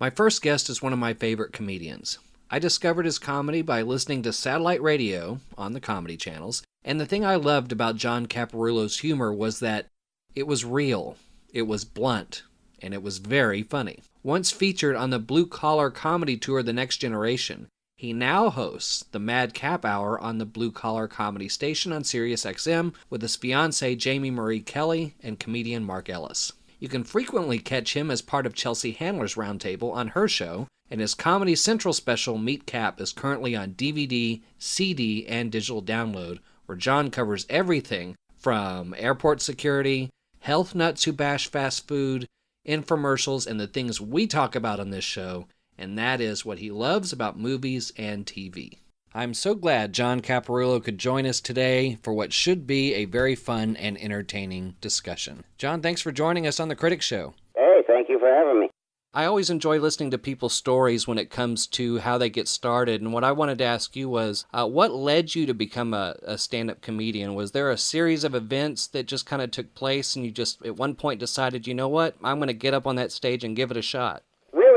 My first guest is one of my favorite comedians. I discovered his comedy by listening to satellite radio on the comedy channels, and the thing I loved about John Caparulo's humor was that it was real, it was blunt, and it was very funny. Once featured on the Blue Collar Comedy Tour The Next Generation, he now hosts the Mad Cap Hour on the Blue Collar Comedy Station on Sirius XM with his fiancée Jamie Marie Kelly and comedian Mark Ellis. You can frequently catch him as part of Chelsea Handler's Roundtable on her show, and his Comedy Central special Meet Cap is currently on DVD, CD, and digital download, where John covers everything from airport security, health nuts who bash fast food, infomercials, and the things we talk about on this show, and that is what he loves about movies and TV. I'm so glad John Caparulo could join us today for what should be a very fun and entertaining discussion. John, thanks for joining us on The Critic Show. Hey, thank you for having me. I always enjoy listening to people's stories when it comes to how they get started, and what I wanted to ask you was, what led you to become a stand-up comedian? Was there a series of events that just kind of took place and you just at one point decided, you know what, I'm going to get up on that stage and give it a shot? Really,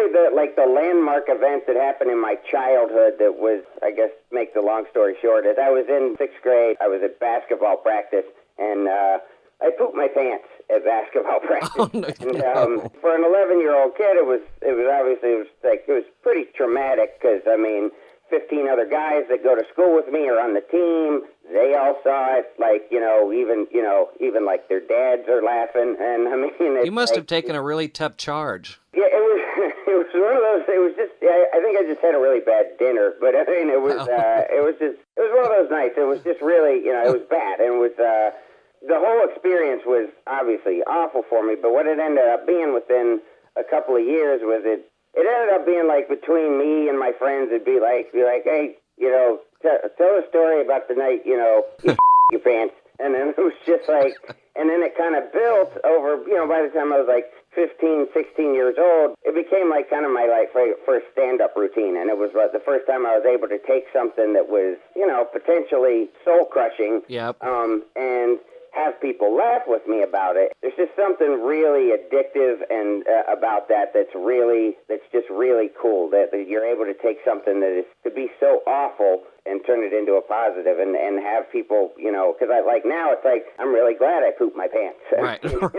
the landmark event that happened in my childhood that was, I guess, make the long story short, is I was in 6th grade, I was at basketball practice, and I pooped my pants at basketball practice. Oh, no. And for an 11-year-old kid, it was pretty traumatic because, 15 other guys that go to school with me are on the team. They all saw it, even like their dads are laughing. And You must have taken a really tough charge. Yeah, it was one of those. It was just. I think I just had a really bad dinner, but it was. It was one of those nights. It was just really, it was bad, and it was. The whole experience was obviously awful for me. But what it ended up being within a couple of years was it. It ended up being like between me and my friends, it'd be like, hey, tell a story about the night, you your pants. And then it was just like, and then it kind of built over, by the time I was like 15, 16 years old, it became like kind of my first stand-up routine. And it was the first time I was able to take something that was, potentially soul-crushing. Yep. And have people laugh with me about it. There's just something really addictive and about that's just really cool that you're able to take something that is to be so awful and turn it into a positive and have people, because now it's like I'm really glad I pooped my pants. Right. So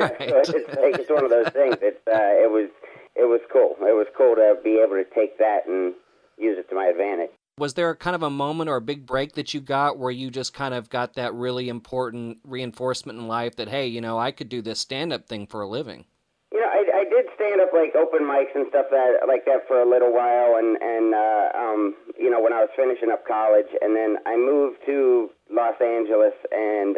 it's one of those things. It was cool. It was cool to be able to take that and use it to my advantage. Was there kind of a moment or a big break that you got where you just kind of got that really important reinforcement in life that, hey, I could do this stand-up thing for a living? I did stand up like open mics and stuff like that for a little while, and when I was finishing up college, and then I moved to Los Angeles, and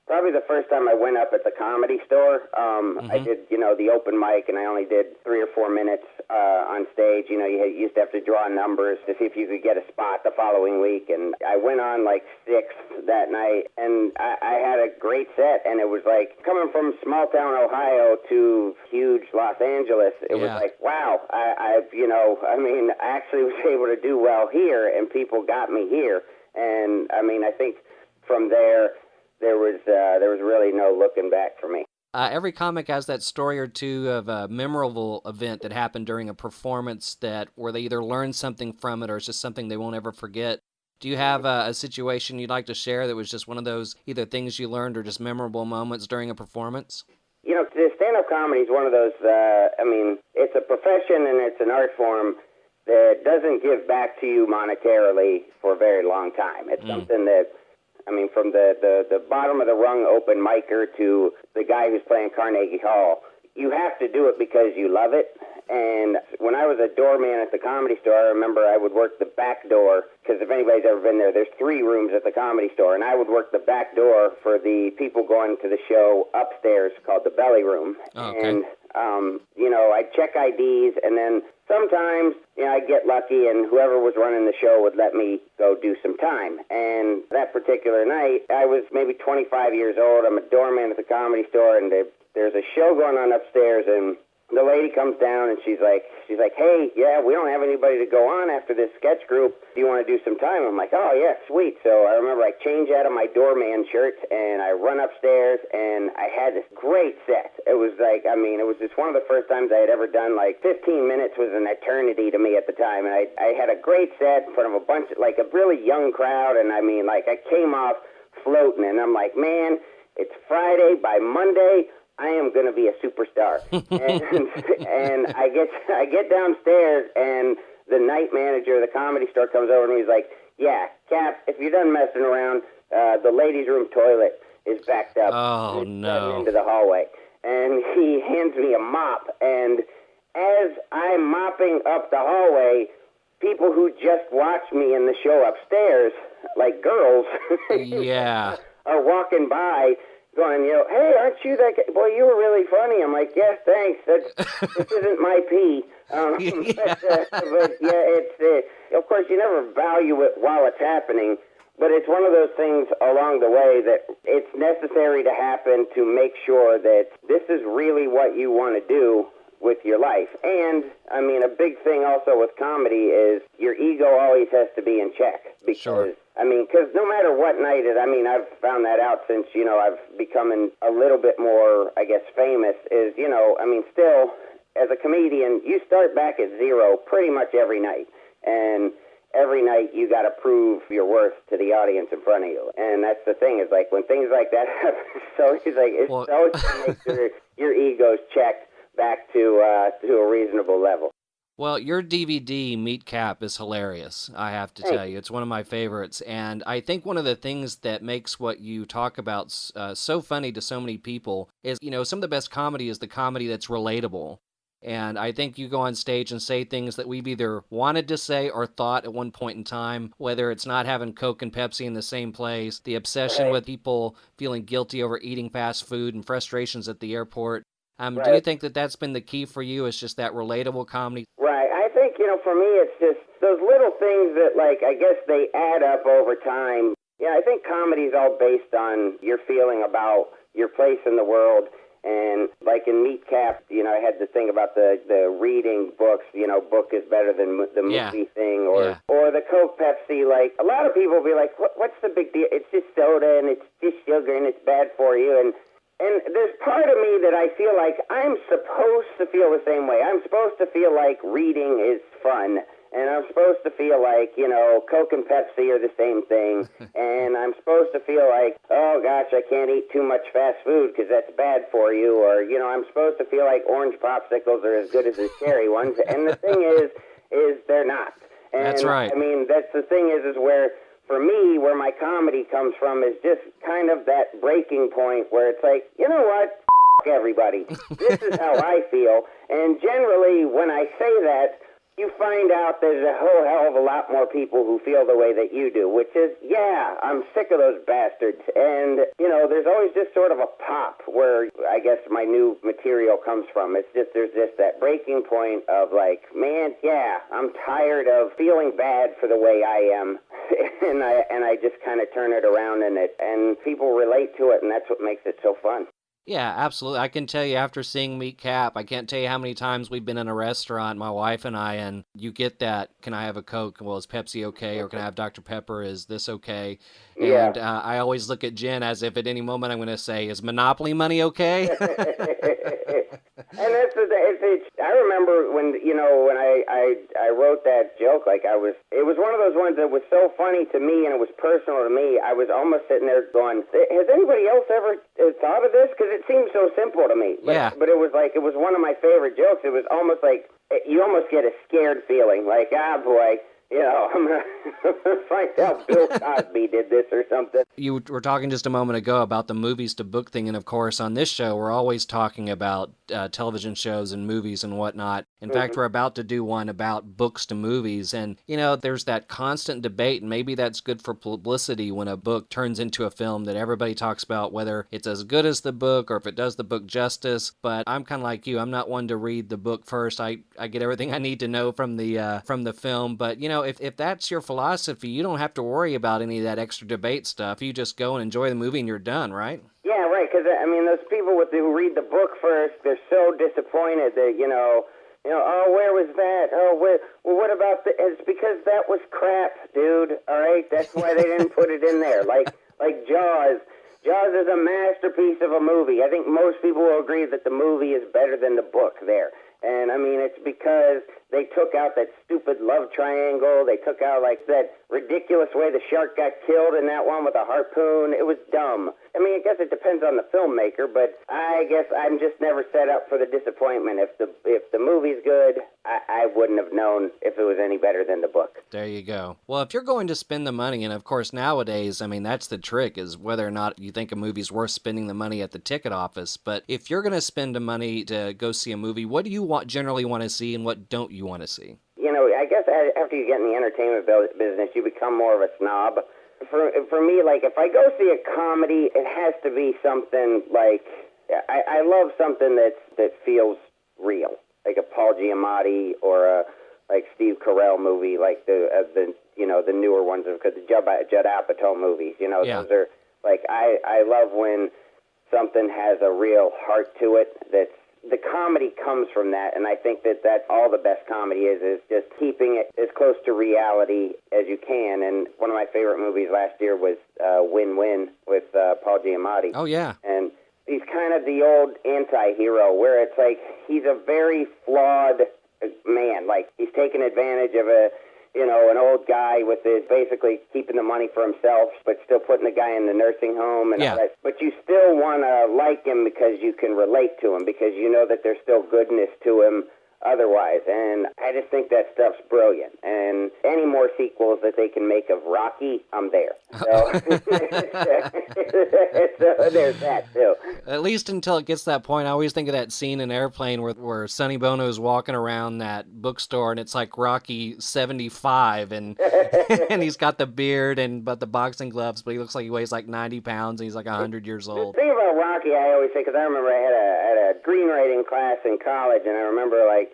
probably the first time I went up at the Comedy Store, I did the open mic, and I only did 3 or 4 minutes on stage. You used to have to draw numbers to see if you could get a spot the following week, and I went on like 6th that night, and I had a great set, and it was like coming from small town Ohio to huge Los Angeles. It was like, wow, I actually was able to do well here, and people got me here, and I think from there was really no looking back for me. Every comic has that story or two of a memorable event that happened during a performance where they either learned something from it or it's just something they won't ever forget. Do you have a situation you'd like to share that was just one of those either things you learned or just memorable moments during a performance? Stand-up comedy is one of those, it's a profession and it's an art form that doesn't give back to you monetarily for a very long time. It's something that, from the bottom of the rung open micer to the guy who's playing Carnegie Hall, you have to do it because you love it. And when I was a doorman at the Comedy Store, I remember I would work the back door, because if anybody's ever been there, there's 3 rooms at the Comedy Store, and I would work the back door for the people going to the show upstairs called the Belly Room. Oh, okay. And, I'd check IDs, and then sometimes, I'd get lucky, and whoever was running the show would let me go do some time. And that particular night, I was maybe 25 years old. I'm a doorman at the Comedy Store, and there's a show going on upstairs, and the lady comes down and she's like, hey, yeah, we don't have anybody to go on after this sketch group. Do you want to do some time? I'm like, oh, yeah, sweet. So I remember I change out of my doorman shirt and I run upstairs and I had this great set. It was like, I mean, it was just one of the first times I had ever done, like 15 minutes was an eternity to me at the time. And I had a great set in front of a bunch of, like a really young crowd. And I mean, like I came off floating and I'm like, man, it's Friday. By Monday, I am going to be a superstar. And I get downstairs, and the night manager of the Comedy Store comes over, and he's like, yeah, Cap, if you're done messing around, the ladies' room toilet is backed up. Oh, no. Into the hallway. And he hands me a mop, and as I'm mopping up the hallway, people who just watched me in the show upstairs, like girls, yeah, are walking by, going, hey, aren't you that guy? Boy, you were really funny. I'm like, yes, thanks. This isn't my pee. Yeah. But yeah, it's, of course, you never value it while it's happening, but it's one of those things along the way that it's necessary to happen to make sure that this is really what you want to do with your life. And, I mean, a big thing also with comedy is your ego always has to be in check. Because, sure. I mean, because no matter what night it, I mean, I've found that out since, I've become a little bit more, I guess, famous is, I mean, still, as a comedian, you start back at zero pretty much every night. And every night you got to prove your worth to the audience in front of you. And that's the thing, is like when things like that happen, so it's like, it's always to make sure your ego's checked back to a reasonable level. Well, your DVD, Meet Cap, is hilarious, I have to tell you. It's one of my favorites. And I think one of the things that makes what you talk about so funny to so many people is, some of the best comedy is the comedy that's relatable. And I think you go on stage and say things that we've either wanted to say or thought at one point in time, whether it's not having Coke and Pepsi in the same place, the obsession with people feeling guilty over eating fast food and frustrations at the airport. Do you think that that's been the key for you? It's just that relatable comedy? Right. I think, for me, it's just those little things that, like, I guess they add up over time. Yeah, I think comedy is all based on your feeling about your place in the world. And, like, in Meet Cap, I had to think about the reading books, book is better than the movie thing. Or the Coke Pepsi, like, a lot of people will be like, what's the big deal? It's just soda and it's just sugar and it's bad for you. And there's part of me that I feel like I'm supposed to feel the same way. I'm supposed to feel like reading is fun. And I'm supposed to feel like, Coke and Pepsi are the same thing. And I'm supposed to feel like, oh, gosh, I can't eat too much fast food because that's bad for you. Or, I'm supposed to feel like orange popsicles are as good as the cherry ones. And the thing is they're not. And, that's right. I mean, that's the thing is where... For me, where my comedy comes from is just kind of that breaking point where it's like, you know what, everybody. This is how I feel. And generally, when I say that, you find out there's a whole hell of a lot more people who feel the way that you do, which is, yeah, I'm sick of those bastards. And, there's always just sort of a pop where I guess my new material comes from. It's just, there's just that breaking point of like, man, yeah, I'm tired of feeling bad for the way I am. and I just kind of turn it around and people relate to it, and that's what makes it so fun. Yeah, absolutely. I can tell you after seeing Meet Cap, I can't tell you how many times we've been in a restaurant, my wife and I, and you get that, can I have a Coke? Well, is Pepsi okay? Or can I have Dr. Pepper? Is this okay? Yeah. And I always look at Jen as if at any moment I'm going to say, is Monopoly money okay? And that's I remember when I wrote that joke, like it was one of those ones that was so funny to me and it was personal to me. I was almost sitting there going, has anybody else ever thought of this? Because it seemed so simple to me. But it was one of my favorite jokes. It was almost like you almost get a scared feeling, like, boy, I'm going to find out Bill Cosby did this or something. You were talking just a moment ago about the movies to book thing, and of course on this show we're always talking about television shows and movies and whatnot. In fact, we're about to do one about books to movies, and there's that constant debate, and maybe that's good for publicity when a book turns into a film that everybody talks about, whether it's as good as the book or if it does the book justice. But I'm kind of like you. I'm not one to read the book first. I get everything I need to know from the film, but if that's your philosophy, you don't have to worry about any of that extra debate stuff. You just go and enjoy the movie and you're done, right? Yeah, right. Because I mean, those people who read the book first, they're so disappointed that oh, where was that? Oh, well, what about the? It's because that was crap, dude. All right, that's why they didn't put it in there. Like Jaws. Jaws is a masterpiece of a movie. I think most people will agree that the movie is better than the book there. And, I mean, it's because they took out that stupid love triangle. They took out, like, that ridiculous way the shark got killed in that one with a harpoon. It was dumb. I mean, I guess it depends on the filmmaker, but I guess I'm just never set up for the disappointment. If the movie's good, I wouldn't have known if it was any better than the book. There you go. Well, if you're going to spend the money, and of course nowadays, I mean, that's the trick, is whether or not you think a movie's worth spending the money at the ticket office. But if you're going to spend the money to go see a movie, what do you generally want to see, and what don't you want to see? I guess after you get in the entertainment business, you become more of a snob. For me, like, if I go see a comedy, it has to be something like, I love something that feels real, like a Paul Giamatti or a like Steve Carell movie, like the newer ones, because the Judd Apatow movies, Yeah. Those are like, I love when something has a real heart to it. That's the comedy comes from that, and I think that's all the best comedy is just keeping it as close to reality as you can. And one of my favorite movies last year was Win-Win with Paul Giamatti. Oh, yeah. And he's kind of the old anti-hero, where it's like he's a very flawed man. Like, he's taken advantage of an old guy with his basically keeping the money for himself, but still putting the guy in the nursing home and all that. But you still want to like him because you can relate to him, because you know that there's still goodness to him otherwise. And I just think that stuff's brilliant. And any more sequels that they can make of Rocky, I'm there. So, so there's that, too. At least until it gets to that point. I always think of that scene in Airplane where Sonny Bono's walking around that bookstore, and it's like Rocky 75, and and he's got the beard but the boxing gloves, but he looks like he weighs like 90 pounds, and he's like 100 years old. The thing about Rocky, I always say, because I remember I had a screenwriting class in college, and I remember, like,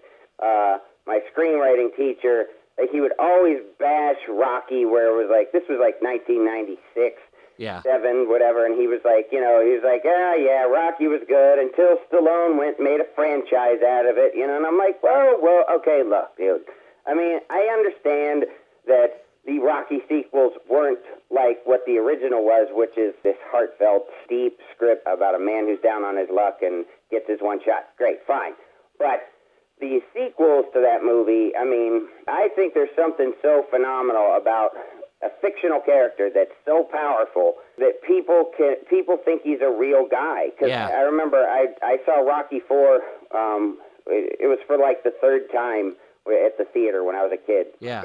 my screenwriting teacher, he would always bash Rocky, where it was like, this was like 1996, 7, whatever, and he was like, yeah, Rocky was good until Stallone made a franchise out of it, and I'm like, well, okay, look, dude. I mean, I understand that the Rocky sequels weren't like what the original was, which is this heartfelt, steep script about a man who's down on his luck and gets his one shot. Great, fine. But the sequels to that movie, I mean, I think there's something so phenomenal about a fictional character that's so powerful that people think he's a real guy. Because I remember I saw Rocky 4, it was for like the third time at the theater when I was a kid. Yeah.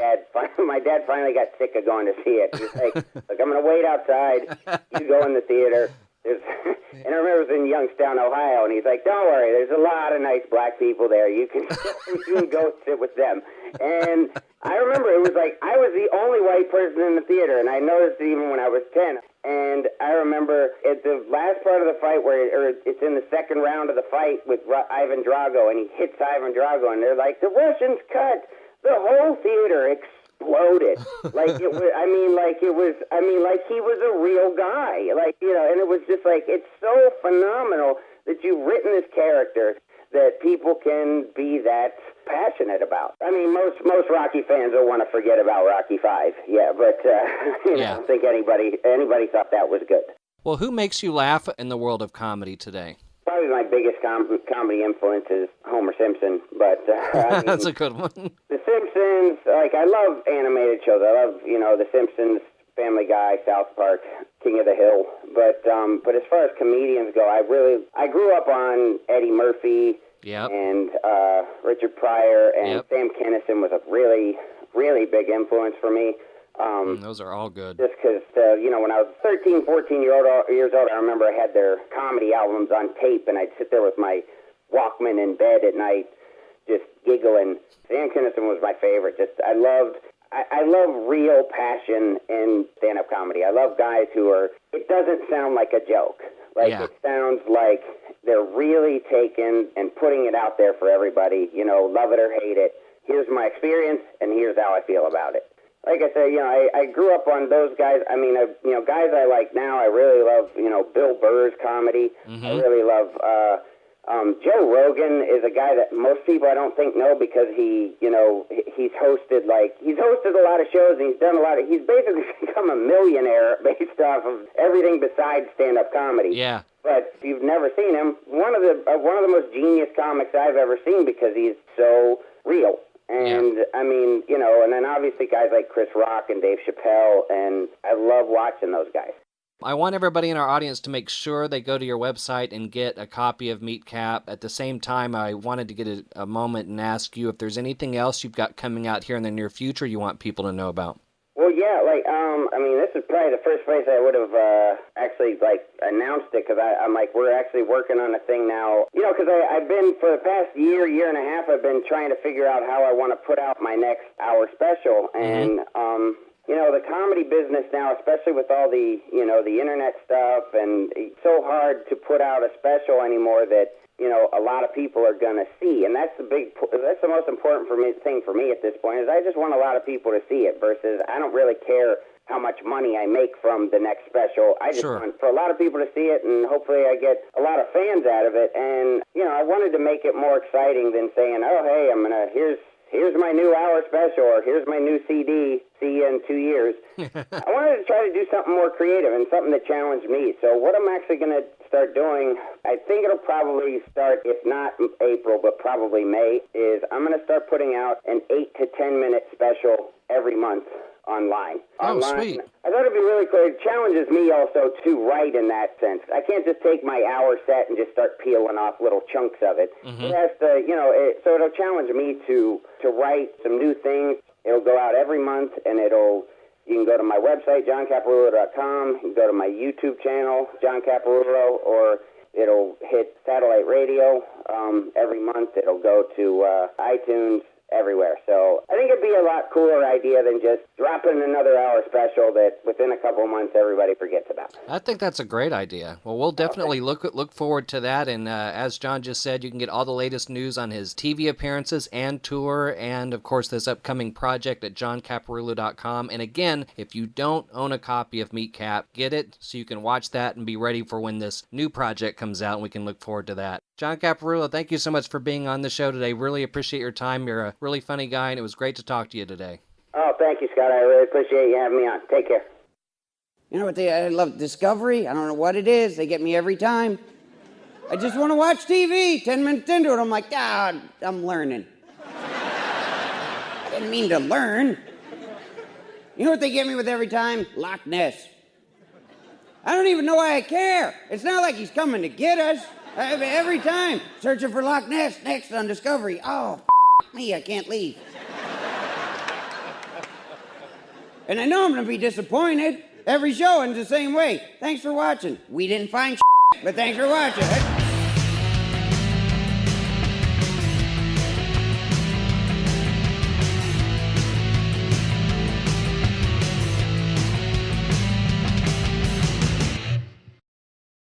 My dad finally got sick of going to see it. He's like, look, I'm going to wait outside. You go in the theater. And I remember it was in Youngstown, Ohio, and he's like, don't worry, there's a lot of nice black people there. You can go sit with them. And I remember it was like I was the only white person in the theater, and I noticed it even when I was 10. And I remember at the last part of the fight, it's in the second round of the fight with Ivan Drago, and he hits Ivan Drago, and they're like, the Russians cut. The whole theater exploded. Like he was a real guy. And it was just like, it's so phenomenal that you've written this character that people can be that passionate about. I mean, most Rocky fans will want to forget about Rocky 5. Yeah, but I don't think anybody thought that was good. Well, who makes you laugh in the world of comedy today? Probably my biggest comedy influence is Homer Simpson, but I mean, that's a good one. The Simpsons, like, I love animated shows. I love, The Simpsons, Family Guy, South Park, King of the Hill. But as far as comedians go, I grew up on Eddie Murphy and Richard Pryor, and Sam Kinison was a really, really big influence for me. Those are all good. Just because, when I was 13, 14 years old, I remember I had their comedy albums on tape, and I'd sit there with my Walkman in bed at night just giggling. Sam Kinison was my favorite. I love real passion in stand-up comedy. I love guys it doesn't sound like a joke. It sounds like they're really taking and putting it out there for everybody, love it or hate it. Here's my experience, and here's how I feel about it. like I said, I grew up on those guys. I mean, guys I like now. I really love, Bill Burr's comedy. Mm-hmm. I really love Joe Rogan is a guy that most people I don't think know because he's hosted a lot of shows and he's basically become a millionaire based off of everything besides stand-up comedy. Yeah. But if you've never seen him, one of the most genius comics I've ever seen because he's so real. And, yeah. I mean, and then obviously guys like Chris Rock and Dave Chappelle, and I love watching those guys. I want everybody in our audience to make sure they go to your website and get a copy of Meet Cap. At the same time, I wanted to get a moment and ask you if there's anything else you've got coming out here in the near future you want people to know about. Well, yeah, this is probably the first place I would have actually, announced it, because I'm we're actually working on a thing now. Because I've been, for the past year and a half, I've been trying to figure out how I want to put out my next hour special, and, the comedy business now, especially with all the, the internet stuff, and it's so hard to put out a special anymore that, a lot of people are going to see. And that's the most important thing for me at this point, is I just want a lot of people to see it versus I don't really care how much money I make from the next special. I just want for a lot of people to see it, and hopefully I get a lot of fans out of it. And, I wanted to make it more exciting than saying, oh, hey, here's my new hour special, or here's my new CD, see you in 2 years. I wanted to try to do something more creative and something that challenged me. So what I'm actually going to start doing, I think it'll probably start, if not April, but probably May, is I'm going to start putting out an 8 to 10 minute special every month online. Oh, sweet. I thought it'd be really cool. It challenges me also to write in that sense. I can't just take my hour set and just start peeling off little chunks of it. Mm-hmm. It has to, so it'll challenge me to write some new things. It'll go out every month, and you can go to my website, johncaparulo.com. You can go to my YouTube channel, John Caparulo, or it'll hit satellite radio every month. It'll go to iTunes, everywhere. So I think it'd be a lot cooler idea than just dropping another hour special that within a couple of months everybody forgets about. I think that's a great idea. Well, we'll definitely look forward to that. And as John just said, you can get all the latest news on his TV appearances and tour, and of course this upcoming project at johncaparulo.com. And again, if you don't own a copy of Meet Cap, get it so you can watch that and be ready for when this new project comes out, and we can look forward to that. John Caparulo, thank you so much for being on the show today. Really appreciate your time. You're a really funny guy, and it was great to talk to you today. Oh, thank you, Scott. I really appreciate you having me on. Take care. You know what I love? Discovery. I don't know what it is. They get me every time. I just want to watch TV. 10 minutes into it, I'm like, I'm learning. I didn't mean to learn. You know what they get me with every time? Loch Ness. I don't even know why I care. It's not like he's coming to get us. Every time, searching for Loch Ness, next on Discovery. Oh, me, I can't leave. And I know I'm going to be disappointed. Every show ends the same way. Thanks for watching. We didn't find but thanks for watching.